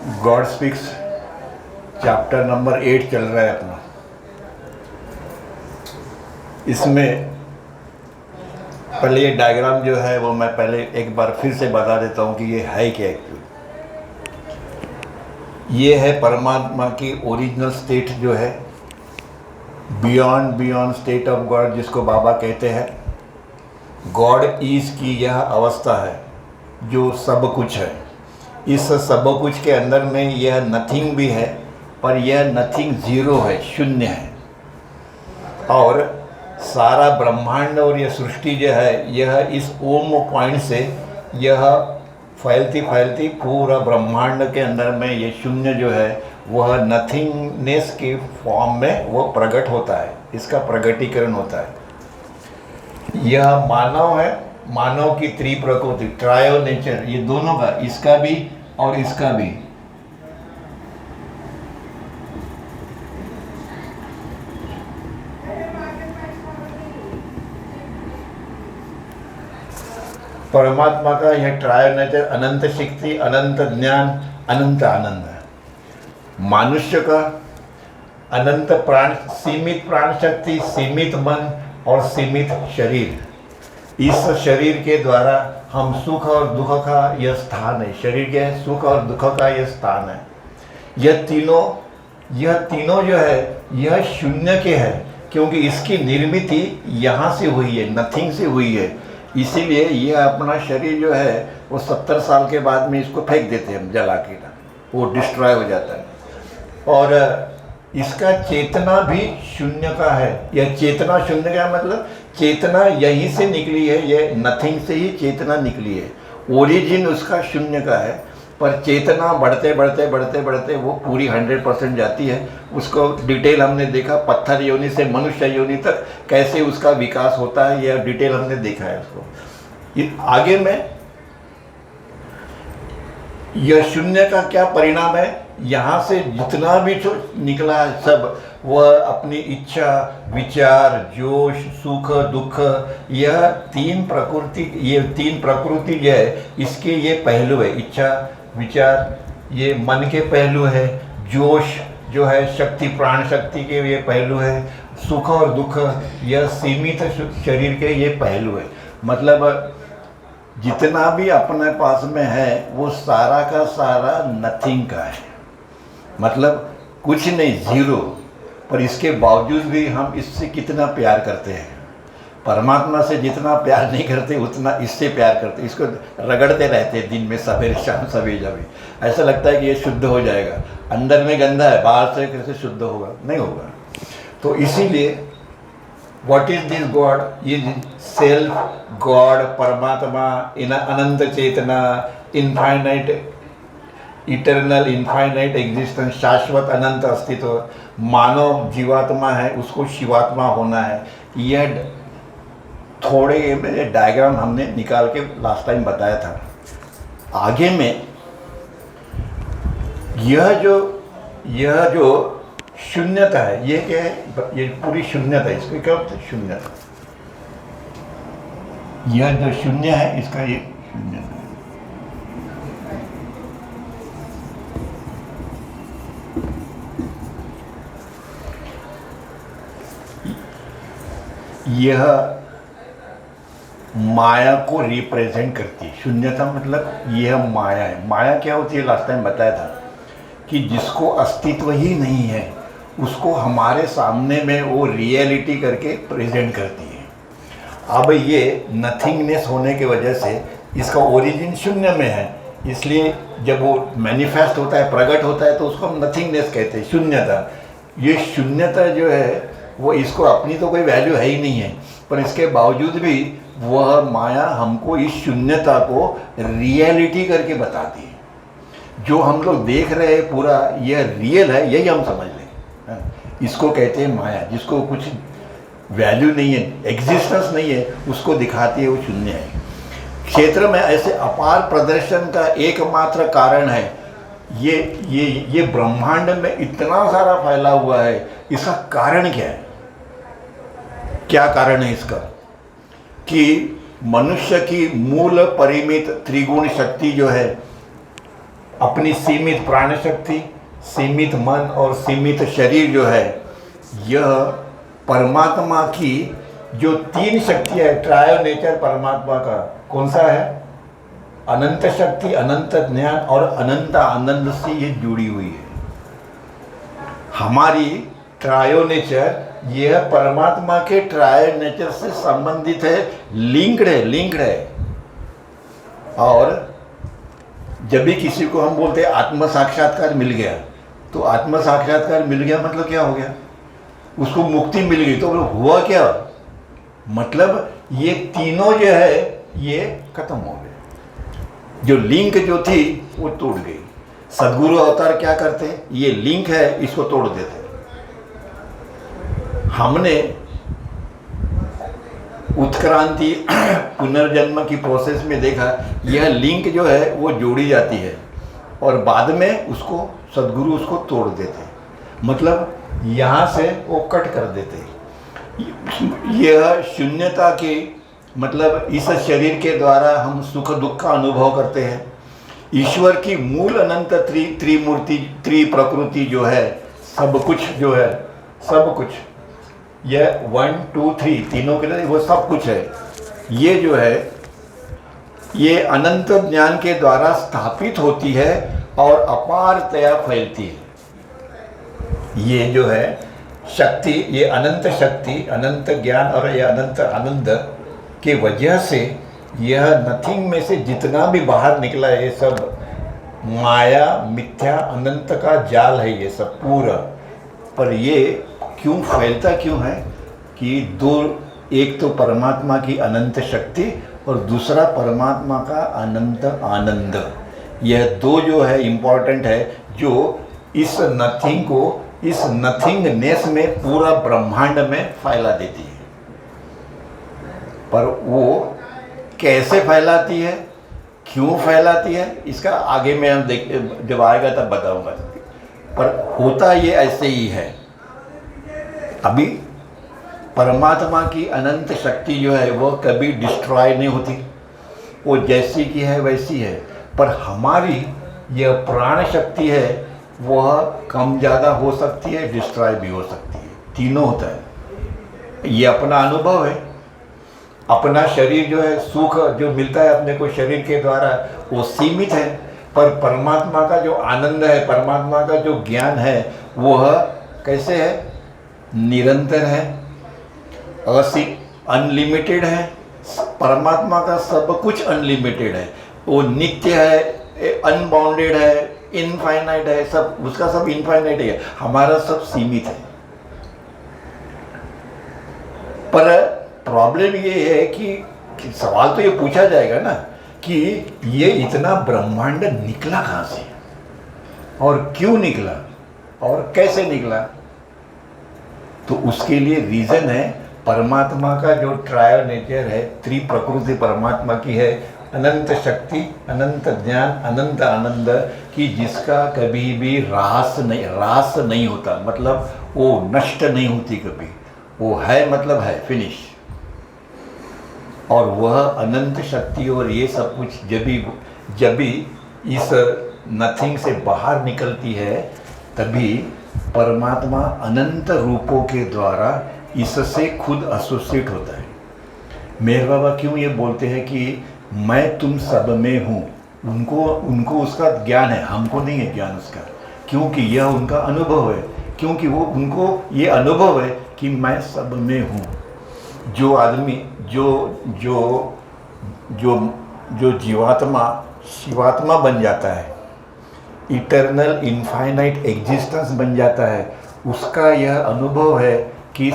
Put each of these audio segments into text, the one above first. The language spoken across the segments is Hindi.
गॉड स्पीक्स चैप्टर नंबर 8 चल रहा है अपना। इसमें पहले ये डायग्राम जो है वो मैं पहले एक बार फिर से बता देता हूँ कि ये है क्या एक्चुअली। ये है परमात्मा की ओरिजिनल स्टेट जो है, बियॉन्ड स्टेट ऑफ गॉड, जिसको बाबा कहते हैं। गॉड ईज की यह अवस्था है जो सब कुछ है। इस सब कुछ के अंदर में यह नथिंग भी है, पर यह नथिंग ज़ीरो है, शून्य है। और सारा ब्रह्मांड और यह सृष्टि जो है, यह इस ओम पॉइंट से यह फैलती फैलती पूरा ब्रह्मांड के अंदर में ये शून्य जो है वह नथिंगनेस की फॉर्म में वो प्रकट होता है। इसका प्रगटीकरण होता है। यह मानव है, मानव की त्रिप्रकृति, ट्रायो नेचर, ये दोनों का, इसका भी और इसका भी। परमात्मा का यह ट्रायो नेचर, अनंत शक्ति, अनंत ज्ञान, अनंत आनंद है। मनुष्य का अनंत प्राण, सीमित प्राण शक्ति, सीमित मन और सीमित शरीर। इस शरीर के द्वारा हम सुख और दुख का यह स्थान है। शरीर के सुख और दुख का यह स्थान है। यह तीनों जो है यह शून्य के है, क्योंकि इसकी निर्मित यहाँ से हुई है, नथिंग से हुई है। इसीलिए यह अपना शरीर जो है वो 70 साल के बाद में इसको फेंक देते हैं हम जला के, वो डिस्ट्रॉय हो जाता है। और इसका चेतना भी शून्य का है। यह चेतना शून्य का मतलब चेतना यहीं से निकली है, यह नथिंग से ही चेतना निकली है। ओरिजिन उसका शून्य का है, पर चेतना बढ़ते बढ़ते बढ़ते बढ़ते वो पूरी 100% जाती है। उसको डिटेल हमने देखा, पत्थर योनि से मनुष्य योनि तक कैसे उसका विकास होता है, यह डिटेल हमने देखा है उसको। आगे में यह शून्य का क्या परिणाम है, यहाँ से जितना भी निकला है सब वह अपनी इच्छा, विचार, जोश, सुख, दुख, यह तीन प्रकृति जो है इसके ये पहलू है। इच्छा, विचार ये मन के पहलू है। जोश जो है शक्ति, प्राण शक्ति के ये पहलू है। सुख और दुख यह सीमित शरीर के ये पहलू है। मतलब जितना भी अपने पास में है वो सारा का सारा नथिंग का है, मतलब कुछ नहीं, ज़ीरो। पर इसके बावजूद भी हम इससे कितना प्यार करते हैं। परमात्मा से जितना प्यार नहीं करते उतना इससे प्यार करते। इसको रगड़ते रहते हैं दिन में, सवेरे शाम, सवेरे जब ऐसा लगता है कि ये शुद्ध हो जाएगा। अंदर में गंदा है, बाहर से कैसे शुद्ध होगा, नहीं होगा। तो इसीलिए व्हाट इज दिस गॉड, ये सेल्फ गॉड, परमात्मा, इन अनंत चेतना, इनफाइनाइट, इटर्नल इनफाइनाइट एग्जिस्टेंस, शाश्वत अनंत अस्तित्व। मानव जीवात्मा है, उसको शिवात्मा होना है। यह थोड़े में डायग्राम हमने निकाल के लास्ट टाइम बताया था। आगे में यह जो शून्यता है, ये क्या है, ये पूरी शून्यता है। इसको क्या होता है, शून्यता। यह जो शून्य है इसका ये शून्यता। यह माया को रिप्रेजेंट करती है। शून्यता मतलब यह माया है। माया क्या होती है, लास्ट टाइम बताया था कि जिसको अस्तित्व ही नहीं है उसको हमारे सामने में वो रियलिटी करके प्रेजेंट करती है। अब ये नथिंगनेस होने की वजह से इसका ओरिजिन शून्य में है, इसलिए जब वो मैनिफेस्ट होता है, प्रकट होता है, तो उसको हम नथिंगनेस कहते हैं, शून्यता। ये शून्यता जो है वो, इसको अपनी तो कोई वैल्यू है ही नहीं है, पर इसके बावजूद भी वह माया हमको इस शून्यता को रियलिटी करके बताती है। जो हम लोग देख रहे हैं पूरा यह रियल है, यही हम समझ लें। इसको कहते हैं माया, जिसको कुछ वैल्यू नहीं है, एग्जिस्टेंस नहीं है, उसको दिखाती है वो शून्य है। क्षेत्र में ऐसे अपार प्रदर्शन का एकमात्र कारण है ये ब्रह्मांड में इतना सारा फैला हुआ है। इसका कारण क्या है, क्या कारण है इसका, कि मनुष्य की मूल परिमित त्रिगुण शक्ति जो है अपनी सीमित प्राण शक्ति, सीमित मन और सीमित शरीर जो है, यह परमात्मा की जो तीन शक्तियाँ है, ट्रायो नेचर परमात्मा का कौन सा है? अनंत शक्ति, अनंत ज्ञान और अनंत आनंद से ये जुड़ी हुई है। हमारी ट्रायो नेचर यह परमात्मा के ट्रायो नेचर से संबंधित है, लिंक्ड है। और जब भी किसी को हम बोलते हैं आत्म साक्षात्कार मिल गया, तो आत्म साक्षात्कार मिल गया मतलब क्या हो गया? उसको मुक्ति मिल गई। तो हुआ क्या? मतलब ये तीनों जो है ये खत्म हो गए। जो लिंक जो थी वो टूट गई। सद्गुरु अवतार क्या करते? ये लिंक है, इसको तोड़ देते। हमने उत्क्रांति पुनर्जन्म की प्रोसेस में देखा, यह लिंक जो है वो जोड़ी जाती है और बाद में उसको सद्गुरु उसको तोड़ देते, मतलब यहाँ से वो कट कर देते। यह शून्यता के मतलब इस शरीर के द्वारा हम सुख दुख का अनुभव करते हैं। ईश्वर की मूल अनंत त्रिमूर्ति त्रिप्रकृति जो है, सब कुछ जो है, सब कुछ, यह 1 2 3 तीनों के लिए वो सब कुछ है। ये जो है ये अनंत ज्ञान के द्वारा स्थापित होती है और अपारतया फैलती है। ये जो है शक्ति, ये अनंत शक्ति, अनंत ज्ञान और ये अनंत आनंद के वजह से यह नथिंग में से जितना भी बाहर निकला है, ये सब माया मिथ्या अनंत का जाल है ये सब पूरा। पर ये क्यों फैलता क्यों है? कि दो, एक तो परमात्मा की अनंत शक्ति और दूसरा परमात्मा का अनंत आनंद, यह दो जो है इम्पॉर्टेंट है, जो इस नथिंग को, इस नथिंगनेस में पूरा ब्रह्मांड में फैला देती है। पर वो कैसे फैलाती है, क्यों फैलाती है, इसका आगे में हम जब आएगा तब बताऊंगा। पर होता ये ऐसे ही है। अभी परमात्मा की अनंत शक्ति जो है वो कभी डिस्ट्रॉय नहीं होती, वो जैसी की है वैसी है। पर हमारी यह प्राण शक्ति है वह कम ज़्यादा हो सकती है, डिस्ट्रॉय भी हो सकती है, तीनों होता है। ये अपना अनुभव है। अपना शरीर जो है, सुख जो मिलता है अपने को शरीर के द्वारा, वो सीमित है। पर परमात्मा का जो आनंद है, परमात्मा का जो ज्ञान है, वह कैसे है? निरंतर है, अनलिमिटेड है। परमात्मा का सब कुछ अनलिमिटेड है, वो नित्य है, अनबाउंडेड है, इनफाइनाइट है, सब उसका सब इनफाइनाइट है, हमारा सब सीमित है। पर प्रॉब्लम ये है कि सवाल तो ये पूछा जाएगा ना कि ये इतना ब्रह्मांड निकला कहाँ से और क्यों निकला और कैसे निकला? तो उसके लिए रीज़न है परमात्मा का जो ट्रायो नेचर है, त्रिप्रकृति परमात्मा की है, अनंत शक्ति, अनंत ज्ञान, अनंत आनंद की, जिसका कभी भी ह्रास नहीं होता, मतलब वो नष्ट नहीं होती कभी, वो है मतलब है, फिनिश। और वह अनंत शक्ति और ये सब कुछ जब भी इस नथिंग से बाहर निकलती है, तभी परमात्मा अनंत रूपों के द्वारा इससे खुद एसोसिएट होता है। मेरे बाबा क्यों ये बोलते हैं कि मैं तुम सब में हूँ? उनको उसका ज्ञान है, हमको नहीं है ज्ञान उसका, क्योंकि यह उनका अनुभव है, क्योंकि वो उनको ये अनुभव है कि मैं सब में हूँ। जो आदमी जो जीवात्मा शिवात्मा बन जाता है, इटर्नल इनफाइनाइट एग्जिस्टेंस बन जाता है, उसका यह अनुभव है कि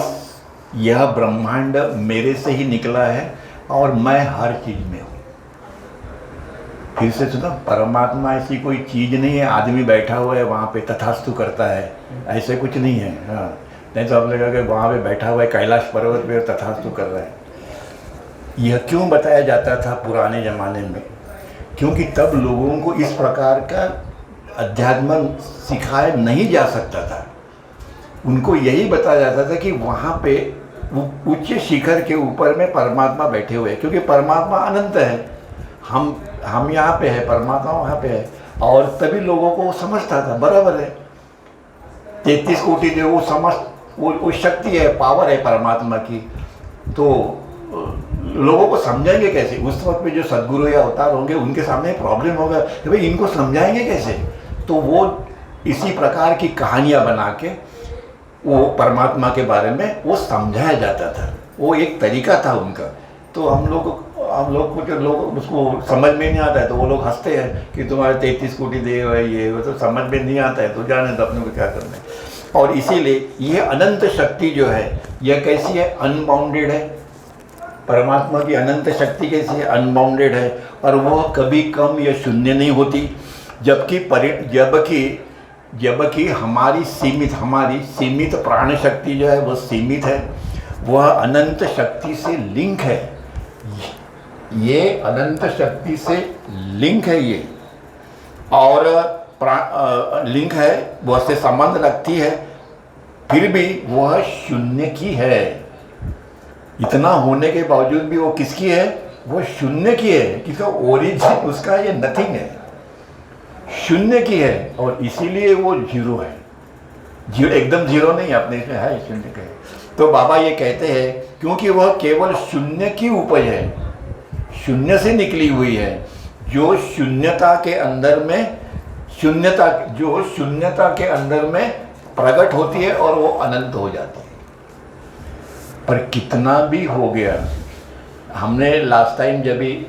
यह ब्रह्मांड मेरे से ही निकला है और मैं हर चीज़ में हूँ। फिर से सुनो, परमात्मा ऐसी कोई चीज़ नहीं है आदमी बैठा हुआ है वहाँ पे तथास्तु करता है, ऐसे कुछ नहीं है। हाँ, नहीं तो आप लगेगा कि वहाँ पे बैठा हुआ है कैलाश पर्वत पे तथास्तु कर रहा है। यह क्यों बताया जाता था पुराने ज़माने में? क्योंकि तब लोगों को इस प्रकार का अध्यात्म सिखाया नहीं जा सकता था। उनको यही बताया जाता था कि वहाँ पे उच्च शिखर के ऊपर में परमात्मा बैठे हुए हैं, क्योंकि परमात्मा अनंत है, हम यहाँ पे है, परमात्मा वहाँ पे है। और तभी लोगों को वो समझता था, बराबर है 33 कोटि देव वो समझ, वो शक्ति है, पावर है परमात्मा की। तो लोगों को समझाएंगे कैसे? उस वक्त में जो सदगुरु या अवतार होंगे उनके सामने प्रॉब्लम होगा कि भाई इनको समझाएंगे कैसे। तो वो इसी प्रकार की कहानियाँ बना के वो परमात्मा के बारे में वो समझाया जाता था, वो एक तरीका था उनका। तो हम लोग को जो लोग उसको समझ में नहीं आता है तो वो लोग हंसते हैं कि तुम्हारे 33 कोटि देव है, ये वो, तो समझ में नहीं आता है तो जाने दो, अपने को क्या करना है। और इसीलिए ये अनंत शक्ति जो है यह कैसी है? अनबाउंडेड है। परमात्मा की अनंत शक्ति कैसी है? अनबाउंडेड है, और वह कभी कम या शून्य नहीं होती। जबकि हमारी सीमित प्राण शक्ति जो है वह सीमित है, वह अनंत शक्ति से लिंक है। ये अनंत शक्ति से लिंक है ये, और लिंक है, वह से संबंध रखती है, फिर भी वह शून्य की है। इतना होने के बावजूद भी वो किसकी है? वो शून्य की है, किसका ओरिजिन उसका ये नथिंग है, शून्य की है, और इसीलिए वो जीरो है। जीरो एकदम जीरो नहीं, अपने इसमें है शून्य का है। तो बाबा ये कहते हैं क्योंकि वह केवल शून्य की उपज है, शून्य से निकली हुई है, जो शून्यता के अंदर में प्रकट होती है और वो अनंत हो जाती है। पर कितना भी हो गया, हमने लास्ट टाइम जब भी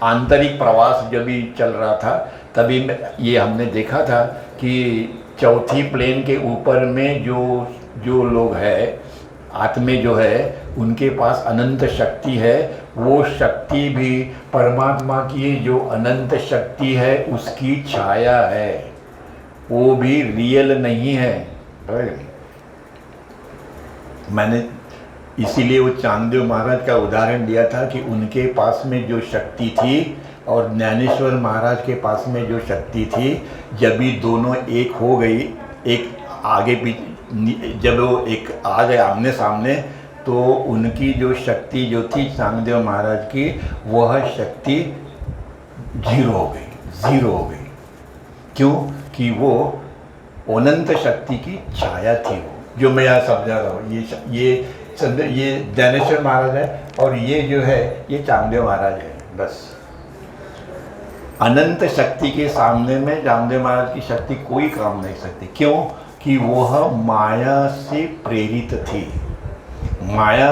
आंतरिक प्रवास जब भी चल रहा था तभी ये हमने देखा था कि चौथी प्लेन के ऊपर में जो लोग है, आत्मे जो है, उनके पास अनंत शक्ति है। वो शक्ति भी परमात्मा की जो अनंत शक्ति है उसकी छाया है, वो भी रियल नहीं है। मैंने इसीलिए वो चांगदेव महाराज का उदाहरण दिया था कि उनके पास में जो शक्ति थी और ज्ञानेश्वर महाराज के पास में जो शक्ति थी, जब भी दोनों एक हो गई, एक आगे पीछे, जब वो एक आ गए आमने सामने, तो उनकी जो शक्ति जो थी चांगदेव महाराज की, वह शक्ति जीरो हो गई। क्यों? कि वो अनंत शक्ति की छाया थी, वो जो मैं यहाँ समझा रहा हूँ। ये ज्ञानेश्वर महाराज है और ये जो है ये चांगदेव महाराज है। बस अनंत शक्ति के सामने में चांगदेव महाराज की शक्ति कोई काम नहीं सकती। क्यों? कि वह माया से प्रेरित थी। माया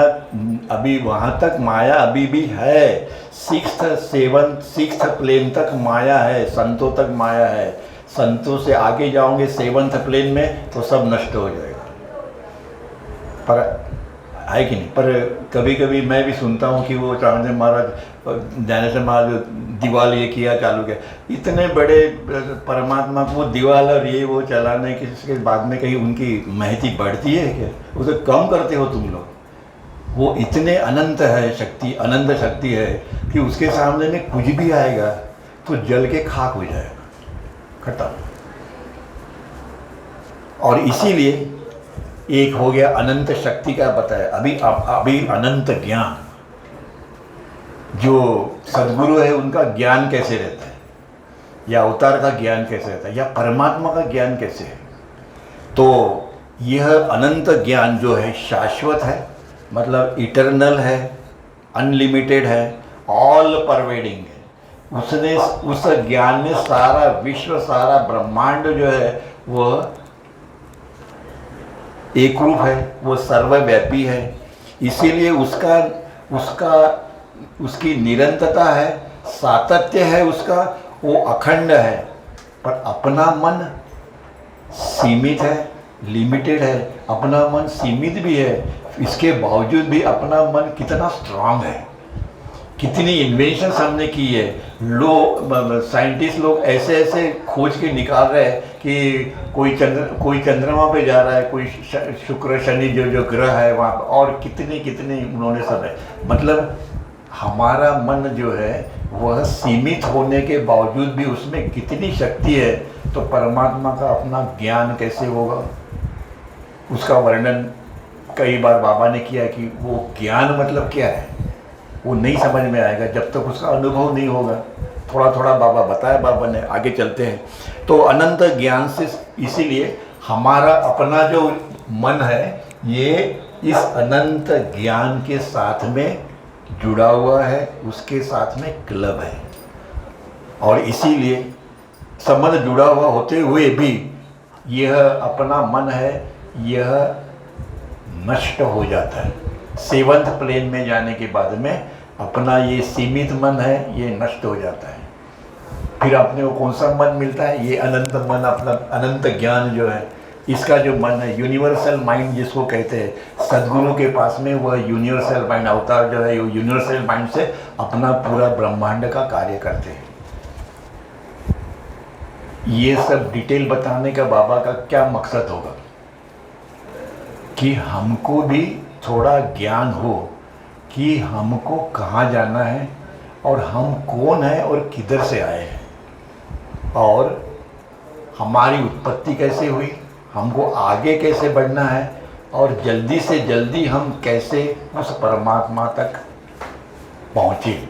अभी वहाँ तक माया अभी भी है, 6th प्लेन तक माया है, संतों तक माया है। संतों से आगे जाओगे 7th प्लेन में तो सब नष्ट हो जाएगा। पर है कि नहीं? पर कभी कभी मैं भी सुनता हूँ कि वो चांगदेव महाराज, ज्ञानेश्वर महाराज दीवाल ये किया, चालू किया, इतने बड़े परमात्मा को दीवाल और ये वो चलाने के बाद में कहीं उनकी महती बढ़ती है क्या? उसे कम करते हो तुम लोग? वो इतने अनंत शक्ति है कि उसके सामने में कुछ भी आएगा तो जल के खाक हो जाएगा, खत्म। और इसीलिए एक हो गया अनंत शक्ति का बताया। अभी अनंत ज्ञान, जो सदगुरु है उनका ज्ञान कैसे रहता है, या अवतार का ज्ञान कैसे रहता है, या परमात्मा का ज्ञान कैसे है। तो यह अनंत ज्ञान जो है शाश्वत है, मतलब इटर्नल है, अनलिमिटेड है, ऑल परवेडिंग है। उस ज्ञान ने सारा विश्व, सारा ब्रह्मांड जो है वह एक रूप है, वो सर्वव्यापी है। इसीलिए उसकी निरंतरता है, सातत्य है उसका, वो अखंड है। पर अपना मन सीमित है, लिमिटेड है। अपना मन सीमित भी है, इसके बावजूद भी अपना मन कितना स्ट्रांग है। कितनी इन्वेंशन हमने की है। साइंटिस्ट लोग ऐसे खोज के निकाल रहे हैं कि कोई चंद्रमा पे जा रहा है, कोई शुक्र शनि जो ग्रह है वहाँ पर, और कितने उन्होंने सब है। मतलब हमारा मन जो है वह सीमित होने के बावजूद भी उसमें कितनी शक्ति है। तो परमात्मा का अपना ज्ञान कैसे होगा, उसका वर्णन कई बार बाबा ने किया कि वो ज्ञान मतलब क्या है, वो नहीं समझ में आएगा जब तक उसका अनुभव नहीं होगा। थोड़ा थोड़ा बाबा बताया, बाबा ने, आगे चलते हैं। तो अनंत ज्ञान से, इसीलिए हमारा अपना जो मन है ये इस अनंत ज्ञान के साथ में जुड़ा हुआ है, उसके साथ में क्लब है। और इसीलिए संबंध जुड़ा हुआ होते हुए भी यह अपना मन है, यह नष्ट हो जाता है। सेवंथ प्लेन में जाने के बाद में अपना ये सीमित मन है, ये नष्ट हो जाता है। फिर अपने को कौन सा मन मिलता है? ये अनंत मन, अपना अनंत ज्ञान जो है, इसका जो मन है, यूनिवर्सल माइंड जिसको कहते हैं, सदगुरु के पास में वह यूनिवर्सल माइंड, अवतार जो है वो यूनिवर्सल माइंड से अपना पूरा ब्रह्मांड का कार्य करते हैं। ये सब डिटेल बताने का बाबा का क्या मकसद होगा कि हमको भी थोड़ा ज्ञान हो कि हमको कहाँ जाना है और हम कौन है और किधर से आए हैं और हमारी उत्पत्ति कैसे हुई, हमको आगे कैसे बढ़ना है और जल्दी से जल्दी हम कैसे उस परमात्मा तक पहुँचे।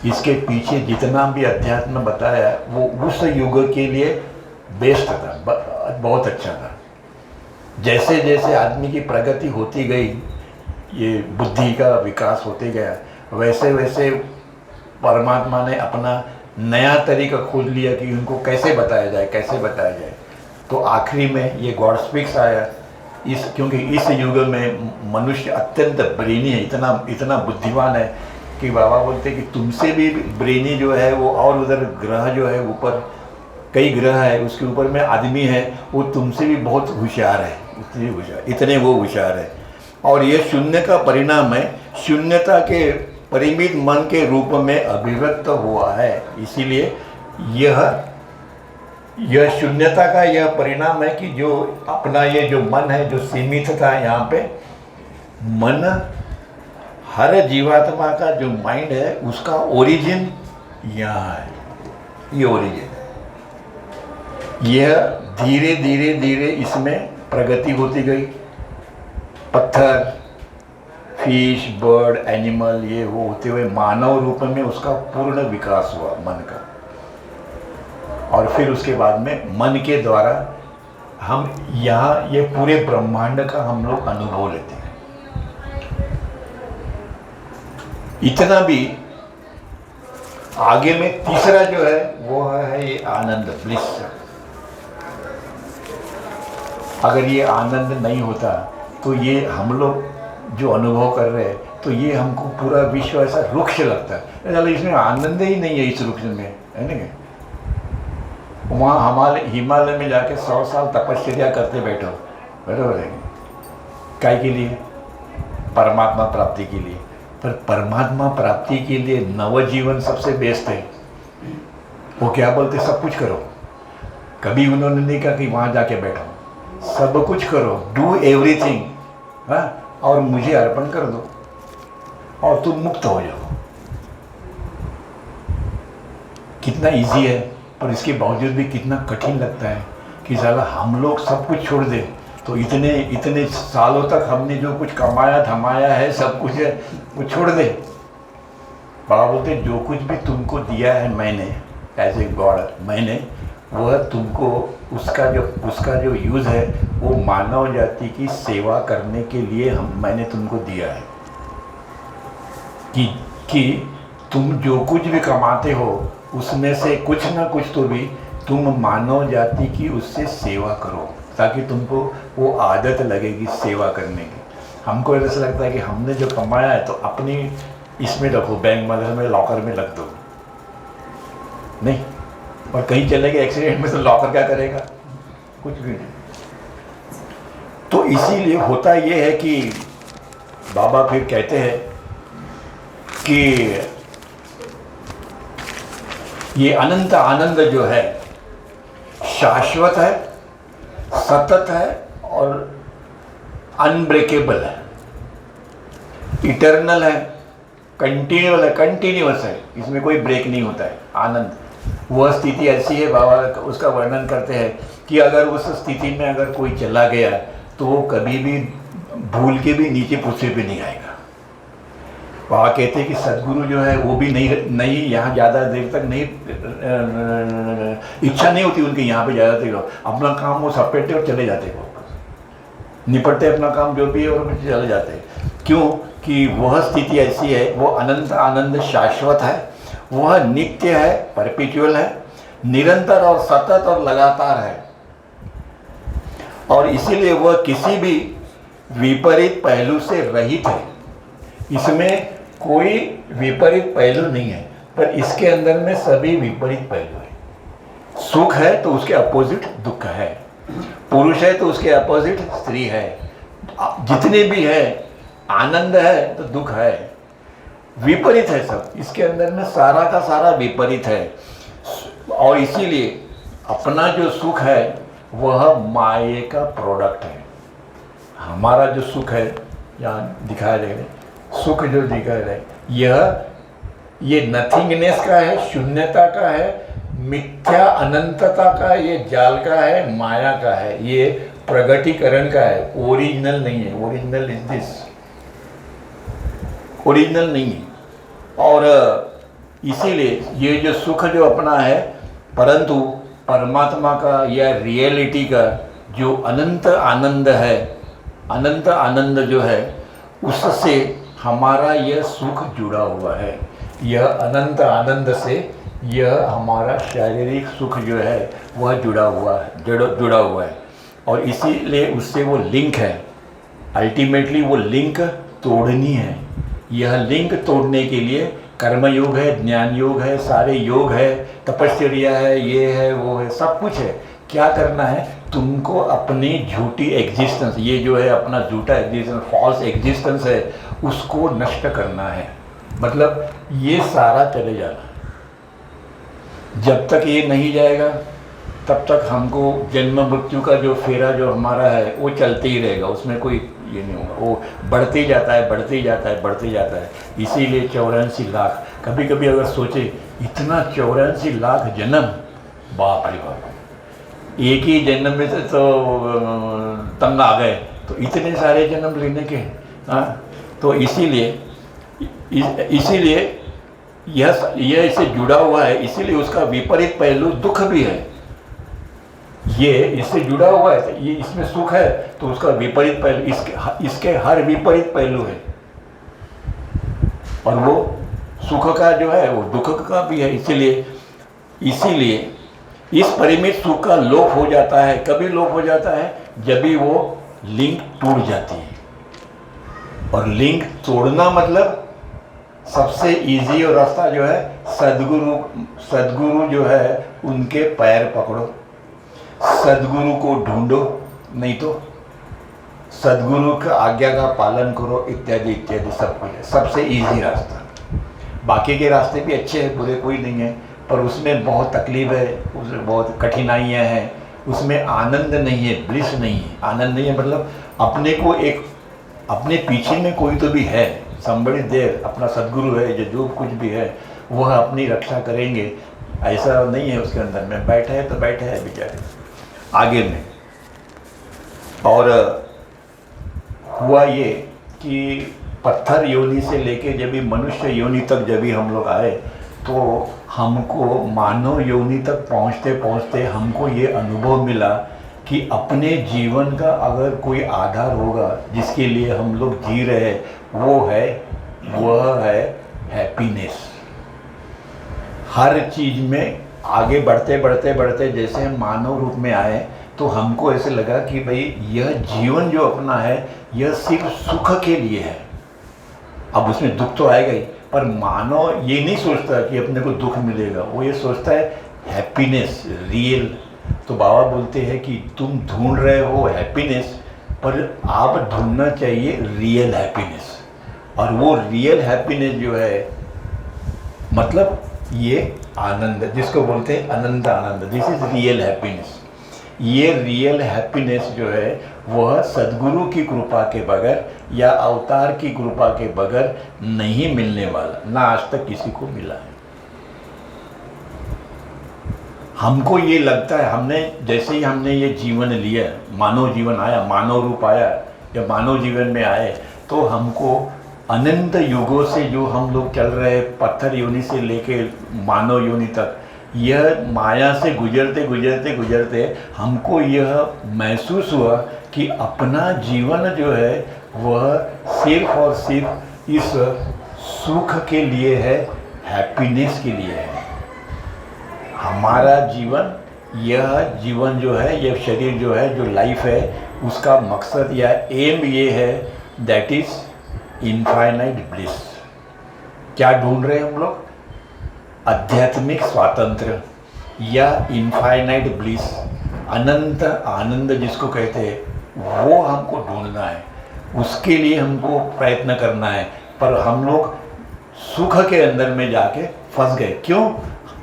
इसके पीछे जितना भी अध्यात्म बताया वो उस युग के लिए बेस्ट था, बहुत अच्छा था। जैसे जैसे आदमी की प्रगति होती गई, ये बुद्धि का विकास होते गया, वैसे वैसे परमात्मा ने अपना नया तरीका खोज लिया कि उनको कैसे बताया जाए, कैसे बताया जाए। तो आखिरी में ये गॉड स्पीक्स आया, क्योंकि इस युग में मनुष्य अत्यंत ब्रेनी है, इतना बुद्धिमान है कि बाबा बोलते कि तुमसे भी ब्रेनी जो है वो, और उधर ग्रह जो है ऊपर कई ग्रह है, उसके ऊपर में आदमी है, वो तुमसे भी बहुत होशियार है, इतने वो होशियार है। और ये शून्य का परिणाम है, शून्यता के परिमित मन के रूप में अभिव्यक्त हुआ है। इसीलिए यह शून्यता का यह परिणाम है कि जो अपना ये जो मन है, जो सीमित था यहाँ पे, मन हर जीवात्मा का जो माइंड है उसका ओरिजिन यहाँ है, ये ओरिजिन। यह धीरे धीरे धीरे इसमें प्रगति होती गई, पत्थर, फिश, बर्ड, एनिमल, ये वो होते हुए मानव रूप में उसका पूर्ण विकास हुआ मन का। और फिर उसके बाद में मन के द्वारा हम यहाँ ये पूरे ब्रह्मांड का हम लोग अनुभव लेते हैं। इतना भी आगे में तीसरा जो है वो है ये आनंद, ब्लिस। अगर ये आनंद नहीं होता तो ये हम लोग जो अनुभव कर रहे हैं तो ये हमको पूरा विश्व ऐसा रुक्ष लगता है, इसमें आनंद ही नहीं है इस रुक्ष में, है ना। वहाँ हिमालय में जाके 100 साल तपस्या करते बैठो, बराबर है, काय के लिए? परमात्मा प्राप्ति के लिए। पर परमात्मा प्राप्ति के लिए नवजीवन सबसे बेस्ट है। वो क्या बोलते, सब कुछ करो। कभी उन्होंने नहीं कहा कि वहाँ जाके बैठो, सब कुछ करो, डू एवरीथिंग, हाँ, और मुझे अर्पण कर दो और तुम मुक्त हो जाओ। कितना इजी है, पर इसके बावजूद भी कितना कठिन लगता है कि साला हम लोग सब कुछ छोड़ दें। तो इतने सालों तक हमने जो कुछ कमाया धमाया है, सब कुछ है, वो छोड़ दे। बाबा बोलते जो कुछ भी तुमको दिया है मैंने, एज ए गॉड, मैंने वह तुमको उसका जो यूज़ है वो मानव जाति की सेवा करने के लिए मैंने तुमको दिया है। कि तुम जो कुछ भी कमाते हो उसमें से कुछ ना कुछ तो भी तुम मानव जाति की उससे सेवा करो, ताकि तुमको वो आदत लगेगी सेवा करने की। हमको ऐसा लगता है कि हमने जो कमाया है तो अपनी इसमें रखो, बैंक में, लॉकर में रख दो, नहीं, और कहीं चले गए एक्सीडेंट में तो लॉकर क्या करेगा? कुछ भी नहीं। तो इसीलिए होता ये है कि बाबा फिर कहते हैं कि ये अनंत आनंद जो है शाश्वत है, सतत है और अनब्रेकेबल है, इटर्नल है, कंटिन्यूअस है, इसमें कोई ब्रेक नहीं होता है। आनंद वह स्थिति ऐसी है, बाबा उसका वर्णन करते हैं कि अगर उस स्थिति में अगर कोई चला गया तो वो कभी भी भूल के भी नीचे पृथ्वी पे नहीं आएगा। वहाँ कहते हैं कि सदगुरु जो है वो भी नहीं यहाँ ज़्यादा देर तक नहीं, इच्छा नहीं होती उनकी यहाँ पे ज़्यादा देर, अपना काम वो सपेटते और चले जाते, वो निपटते अपना काम जो भी है और चले जाते। क्यों कि वह स्थिति ऐसी है, वो अनंत आनंद शाश्वत है, वह नित्य है, परपेचुअल है, निरंतर और सतत और लगातार है, और इसीलिए वह किसी भी विपरीत पहलू से रहित है। इसमें कोई विपरीत पहलू नहीं है, पर इसके अंदर में सभी विपरीत पहलू है। सुख है तो उसके अपोजिट दुख है, पुरुष है तो उसके अपोजिट स्त्री है, जितने भी है, आनंद है तो दुख है, विपरीत है सब, इसके अंदर में सारा का सारा विपरीत है। और इसीलिए अपना जो सुख है वह माये का प्रोडक्ट है। हमारा जो सुख है, यहाँ दिखाया जाएगा, सुख जो दिखा रहा है ये नथिंगनेस का है, शून्यता का है, मिथ्या अनंतता का, ये जाल का है, माया का है, ये प्रगटीकरण का है, ओरिजिनल नहीं है। ओरिजिनल इज दिस, ओरिजिनल नहीं है। और इसीलिए ये जो सुख जो अपना है, परंतु परमात्मा का या रियलिटी का जो अनंत आनंद है, अनंत आनंद जो है, उससे हमारा यह सुख जुड़ा हुआ है। यह अनंत आनंद से यह हमारा शारीरिक सुख जो है वह जुड़ा हुआ है, और इसीलिए उससे वो लिंक है। अल्टीमेटली वो लिंक तोड़नी है। यह लिंक तोड़ने के लिए कर्म योग है, ज्ञान योग है, सारे योग है, तपस्या है, ये है, वो है, सब कुछ है। क्या करना है? तुमको अपनी झूठी एग्जिस्टेंस, ये जो है अपना झूठा एग्जिस्टेंस, फॉल्स एग्जिस्टेंस है, उसको नष्ट करना है। मतलब ये सारा चले जाना। जब तक ये नहीं जाएगा तब तक हमको जन्म मृत्यु का जो फेरा जो हमारा है वो चलते ही रहेगा, उसमें कोई ये नहीं होगा, वो बढ़ते जाता है, बढ़ते जाता है, बढ़ते जाता है। इसीलिए 84 लाख, कभी कभी अगर सोचे इतना 84 लाख जन्म, बाप रे बाप, एक ही जन्म में तो तंग आ गए, तो इतने सारे जन्म लेने के। हाँ, तो इसीलिए यह इससे जुड़ा हुआ है, इसीलिए उसका विपरीत पहलू दुख भी है। ये इससे जुड़ा हुआ है, ये इसमें सुख है तो उसका विपरीत पहलू, इसके हर विपरीत पहलू है, और वो सुख का जो है वो दुख का भी है। इसीलिए इस परिमित सुख का लोप हो जाता है। कभी लोप हो जाता है? जब भी वो लिंक टूट जाती है। और लिंक तोड़ना मतलब सबसे इजी और रास्ता जो है सदगुरु जो है उनके पैर पकड़ो, सदगुरु को ढूंढो, नहीं तो सदगुरु का आज्ञा का पालन करो, इत्यादि इत्यादि सब कुछ है। सबसे इजी रास्ता। बाकी के रास्ते भी अच्छे हैं, बुरे कोई नहीं है, पर उसमें बहुत तकलीफ है, उसमें बहुत कठिनाइयाँ हैं, उसमें आनंद नहीं है, ब्लिस नहीं है। आनंद नहीं है मतलब अपने को एक, अपने पीछे में कोई तो भी है, somebody there, अपना सदगुरु है, जो कुछ भी है वह अपनी रक्षा करेंगे, ऐसा नहीं है उसके अंदर में। बैठे है तो बैठे है बेचारे आगे में। और हुआ ये कि पत्थर योनि से लेके जब भी मनुष्य योनि तक जब भी हम लोग आए, तो हमको मानव योनि तक पहुँचते पहुँचते हमको ये अनुभव मिला कि अपने जीवन का अगर कोई आधार होगा जिसके लिए हम लोग जी रहे हैं, वह है हैप्पीनेस। हर चीज़ में आगे बढ़ते बढ़ते बढ़ते जैसे हम मानव रूप में आए, तो हमको ऐसे लगा कि भाई यह जीवन जो अपना है यह सिर्फ सुख के लिए है। अब उसमें दुख तो आएगा ही, पर मानव ये नहीं सोचता कि अपने को दुख मिलेगा, वो ये सोचता है हैप्पीनेस रियल। तो बाबा बोलते हैं कि तुम ढूंढ रहे हो हैप्पीनेस, पर आप ढूंढना चाहिए रियल हैप्पीनेस। और वो रियल हैप्पीनेस जो है मतलब ये आनंद, जिसको बोलते हैं अनंत आनंद, दिस इज रियल हैप्पीनेस। ये रियल हैप्पीनेस जो है वह सदगुरु की कृपा के बगैर या अवतार की कृपा के बगैर नहीं मिलने वाला, ना आज तक किसी को मिला है। हमको ये लगता है, हमने जैसे ही हमने ये जीवन लिया, मानव जीवन आया, मानव रूप आया, जब मानव जीवन में आए तो हमको अनंत युगों से जो हम लोग चल रहे हैं, पत्थर योनि से लेके मानव योनि तक, यह माया से गुजरते गुजरते गुजरते हमको यह महसूस हुआ कि अपना जीवन जो है वह सिर्फ और सिर्फ इस सुख के लिए है, हैप्पीनेस के लिए है। हमारा जीवन, यह जीवन जो है, यह शरीर जो है, जो लाइफ है, उसका मकसद या एम ये है, दैट इज इनफाइनाइट ब्लिस। क्या ढूंढ रहे हैं हम लोग? आध्यात्मिक स्वातंत्र या इनफाइनाइट ब्लिस, अनंत आनंद जिसको कहते हैं, वो हमको ढूंढना है, उसके लिए हमको प्रयत्न करना है। पर हम लोग सुख के अंदर में जाके फंस गए। क्यों?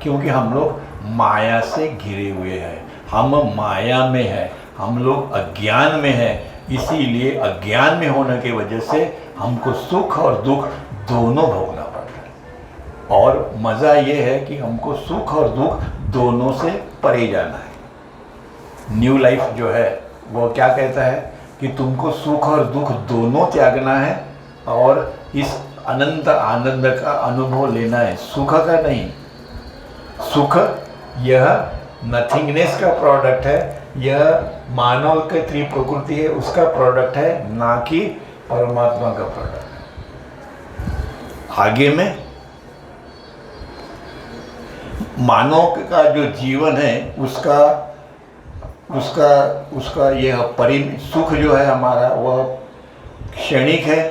क्योंकि हम लोग माया से घिरे हुए हैं, हम माया में हैं, हम लोग अज्ञान में हैं। इसीलिए अज्ञान में होने की वजह से हमको सुख और दुख दोनों भोगना पड़ता है। और मज़ा ये है कि हमको सुख और दुख दोनों से परे जाना है। न्यू लाइफ जो है वो क्या कहता है कि तुमको सुख और दुख दोनों त्यागना है और इस अनंत आनंद का अनुभव लेना है, सुख का नहीं। सुख यह नथिंगनेस का प्रोडक्ट है, यह मानव के त्रिप्रकृति है, उसका प्रोडक्ट है, ना कि परमात्मा का प्रोडक्ट है। आगे में मानव का जो जीवन है उसका उसका उसका यह परिमित सुख जो है हमारा, वह क्षणिक है,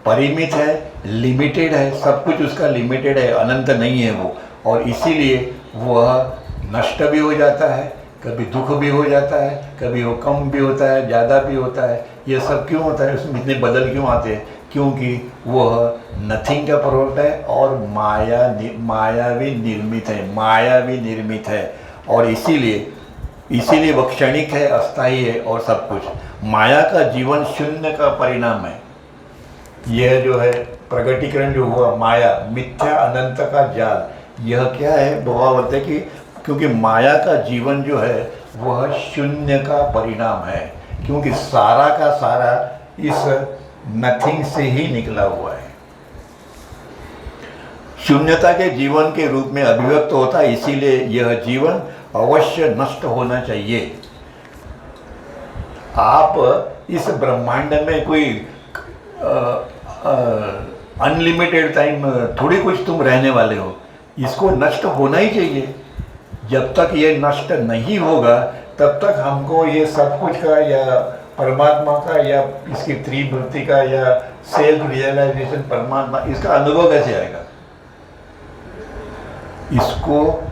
परिमित है, लिमिटेड है, सब कुछ उसका लिमिटेड है, अनंत नहीं है वो। और इसीलिए वह नष्ट भी हो जाता है, कभी दुख भी हो जाता है, कभी वो कम भी होता है, ज़्यादा भी होता है। ये सब क्यों होता है? उसमें इतने बदल क्यों आते हैं? क्योंकि वह नथिंग का प्रोडक्ट है और माया भी निर्मित है। और इसीलिए वह क्षणिक है, अस्थायी है और सब कुछ। माया का जीवन शून्य का परिणाम है। यह जो है प्रगटीकरण जो हुआ, माया मिथ्या अनंत का जाल, यह क्या है? बाबा बोलते हैं कि क्योंकि माया का जीवन जो है वह शून्य का परिणाम है, क्योंकि सारा का सारा इस नथिंग से ही निकला हुआ है। शून्यता के जीवन के रूप में अभिव्यक्त होता है, इसीलिए यह जीवन अवश्य नष्ट होना चाहिए। आप इस ब्रह्मांड में कोई अनलिमिटेड टाइम थोड़ी कुछ तुम रहने वाले हो, इसको नष्ट होना ही चाहिए। जब तक ये नष्ट नहीं होगा तब तक हमको ये सब कुछ का या परमात्मा का या इसकी त्रिवृत्ति का या सेल्फ रियलाइजेशन परमात्मा, इसका अनुभव कैसे आएगा? इसको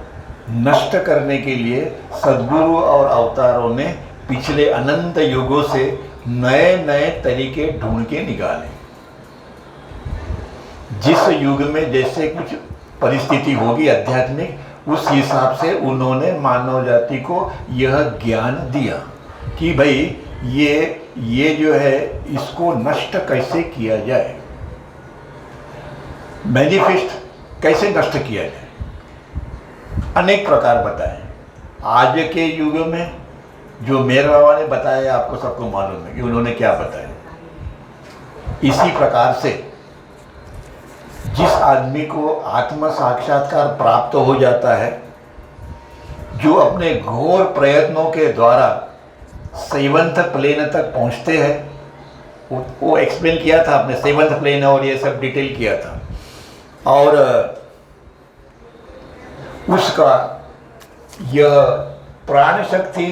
नष्ट करने के लिए सद्गुरु और अवतारों ने पिछले अनंत युगों से नए नए तरीके ढूंढ के निकाले। जिस युग में जैसे कुछ परिस्थिति होगी आध्यात्मिक, उस हिसाब से उन्होंने मानव जाति को यह ज्ञान दिया कि भाई ये जो है इसको नष्ट कैसे किया जाए, मैनिफेस्ट कैसे नष्ट किया जाए। अनेक प्रकार बताए। आज के युग में जो मेरे बाबा ने बताया, आपको सबको मालूम है कि उन्होंने क्या बताया। इसी प्रकार से जिस आदमी को आत्म साक्षात्कार प्राप्त हो जाता है, जो अपने घोर प्रयत्नों के द्वारा सेवंथ प्लेन तक पहुंचते हैं, वो एक्सप्लेन किया था आपने, सेवंथ प्लेन और ये सब डिटेल किया था। और उसका यह प्राण शक्ति,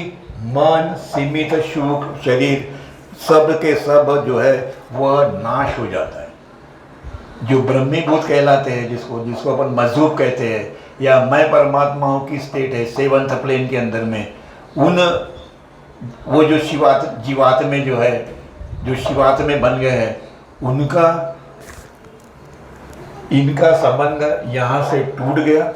मन, सीमित सुख, शरीर सब के सब जो है वह नाश हो जाता है। जो ब्रह्मीभूत कहलाते हैं, जिसको अपन मजहूब कहते हैं, या मैं परमात्माओं की स्टेट है सेवंथ प्लेन के अंदर में, वो जो जीवात में जो है, जो शिवात में बन गए हैं, इनका संबंध यहाँ से टूट गया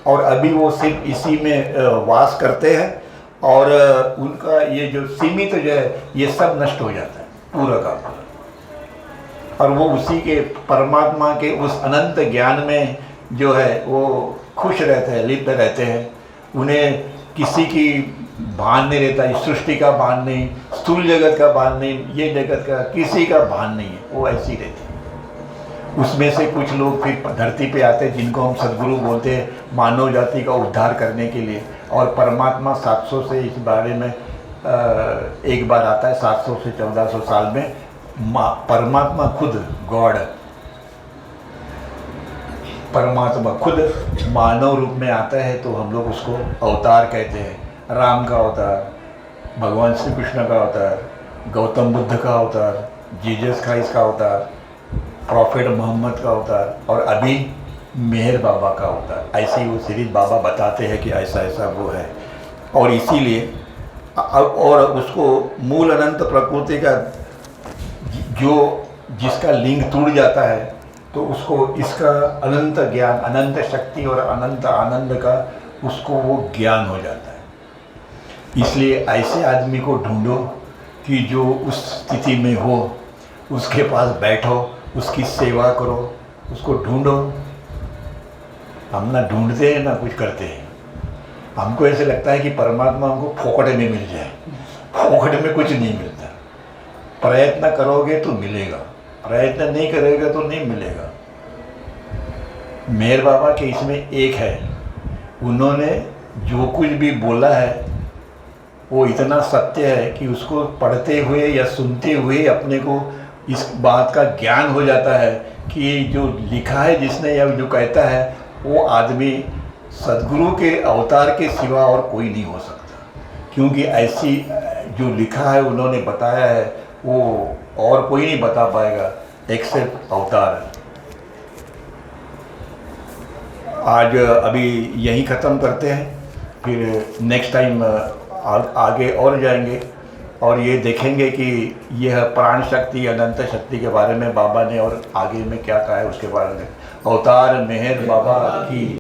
और अभी वो सिर्फ इसी में वास करते हैं। और उनका ये जो सीमित जो है ये सब नष्ट हो जाता है पूरा का पूरा, और वो उसी के परमात्मा के उस अनंत ज्ञान में जो है वो खुश रहते हैं, लिप्त रहते हैं। उन्हें किसी की भान नहीं रहता, इस सृष्टि का भान नहीं, स्थूल जगत का भान नहीं, ये जगत का किसी का भान नहीं है, वो ऐसी रहती है। उसमें से कुछ लोग फिर धरती पे आते हैं जिनको हम सदगुरु बोलते हैं, मानव जाति का उद्धार करने के लिए। और परमात्मा 700 से इस बारे में एक बार आता है, 700 से 1400 साल में परमात्मा खुद गॉड, परमात्मा खुद मानव रूप में आता है, तो हम लोग उसको अवतार कहते हैं। राम का अवतार, भगवान श्री कृष्ण का अवतार, गौतम बुद्ध का अवतार, जीसस क्राइस्ट का अवतार, प्रॉफेट मोहम्मद का अवतार, और अभी मेहर बाबा का अवतार। ऐसे ही वो सीरीज बाबा बताते हैं कि ऐसा ऐसा वो है। और इसीलिए और उसको मूल अनंत प्रकृति का जो जिसका लिंग टूट जाता है, तो उसको इसका अनंत ज्ञान, अनंत शक्ति और अनंत आनंद का उसको वो ज्ञान हो जाता है। इसलिए ऐसे आदमी को ढूंढो कि जो उस स्थिति में हो, उसके पास बैठो, उसकी सेवा करो, उसको ढूंढो। हम ना ढूंढते हैं ना कुछ करते हैं। हमको ऐसे लगता है कि परमात्मा हमको फोकट में मिल जाए। फोकट में कुछ नहीं मिलता। प्रयत्न करोगे तो मिलेगा, प्रयत्न नहीं करोगे तो नहीं मिलेगा। मेहर बाबा के इसमें एक है, उन्होंने जो कुछ भी बोला है वो इतना सत्य है कि उसको पढ़ते हुए या सुनते हुए अपने को इस बात का ज्ञान हो जाता है कि जो लिखा है जिसने या जो कहता है वो आदमी सदगुरु के अवतार के सिवा और कोई नहीं हो सकता। क्योंकि ऐसी जो लिखा है उन्होंने बताया है वो और कोई नहीं बता पाएगा एक्सेप्ट अवतार। आज अभी यहीं ख़त्म करते हैं, फिर नेक्स्ट टाइम आगे और जाएंगे और ये देखेंगे कि यह प्राण शक्ति, अनंत शक्ति के बारे में बाबा ने और आगे में क्या कहा है उसके बारे में। अवतार मेहर बाबा की